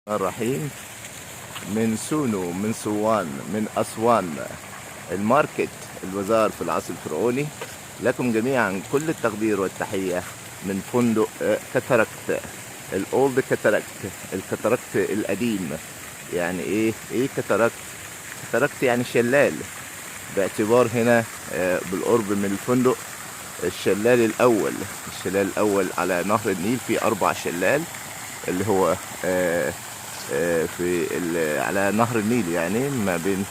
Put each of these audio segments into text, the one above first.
الرحيم. من سونو، من سوان، من أسوان، الماركت البازار في العصر الفرعوني. لكم جميعا كل التقدير والتحية من فندق كاتاراكت، الأولد كاتاراكت، الكاتاراكت القديم. يعني إيه كاتاراكت؟ كاتاراكت يعني شلال، باعتبار هنا بالقرب من الفندق الشلال الأول على نهر النيل. في 4 شلال اللي هو على نهر النيل، يعني ما بين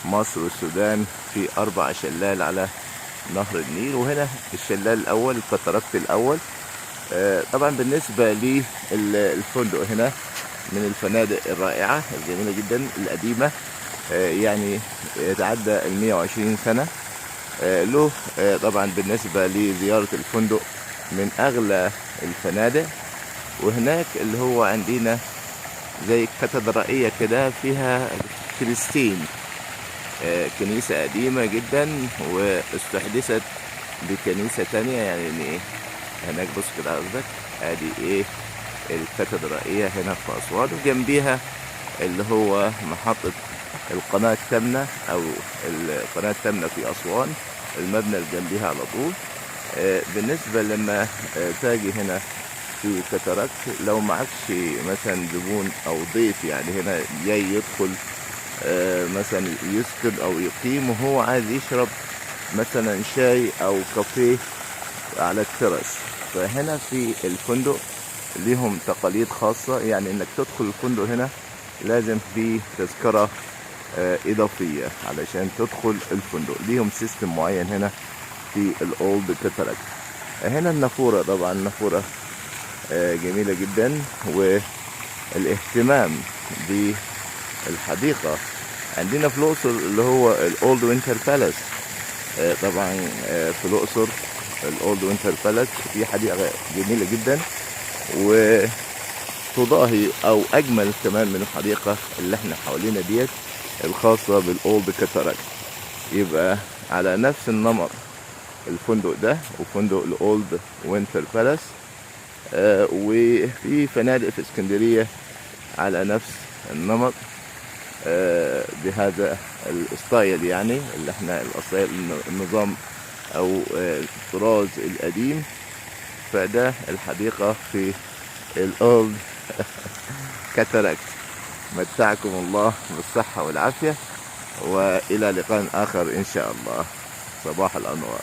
مصر والسودان في 4 شلال على نهر النيل. وهنا الشلال الأول، الكاتاراكت الأول. طبعا بالنسبة للفندق هنا من الفنادق الرائعة الجميلة جدا القديمة، يعني يتعدى 120 سنة. له طبعا بالنسبة لزيارة الفندق من أغلى الفنادق. وهناك اللي هو عندنا زي كاتدرائية كده فيها كريستين، كنيسة قديمة جدا واستحدثت بكنيسة تانية. يعني هناك بص كده قصدك ادي الكاتدرائية هنا في أسوان، وجنبيها اللي هو محطة القناة التامنة أو القناة التامنة في أسوان، المبنى اللي جنبيها على طول. بالنسبة لما تاجي هنا في كاتاراكت، لو معكش مثلا زبون او ضيف يعني هنا جاي يدخل مثلا يسكن او يقيم وهو عايز يشرب مثلا شاي او كافيه على الترس، فهنا في الفندق ليهم تقاليد خاصة. يعني انك تدخل الفندق هنا لازم في تذكرة اضافية علشان تدخل الفندق. ليهم سيستم معين هنا في الاولد كاتاراكت. هنا النافورة، طبعا النافورة جميلة جدا، والاهتمام بالحديقة عندنا في الأقصر اللي هو الأولد وينتر بالاس. طبعا في الأقصر الأولد وينتر بالاس في حديقة جميلة جدا، وتضاهي أو أجمل كمان من الحديقة اللي احنا حوالينا ديت الخاصة بالأولد كاتاراكت. يبقى على نفس النمط الفندق ده وفندق الأولد وينتر بالاس. وفي فنادق في اسكندرية على نفس النمط بهذا الستايل، يعني اللي احنا النظام او الطراز القديم. فده الحديقة في الأولد كاتاراكت. متعكم الله بالصحة والعافية، وإلى لقاء آخر إن شاء الله. صباح الأنوار.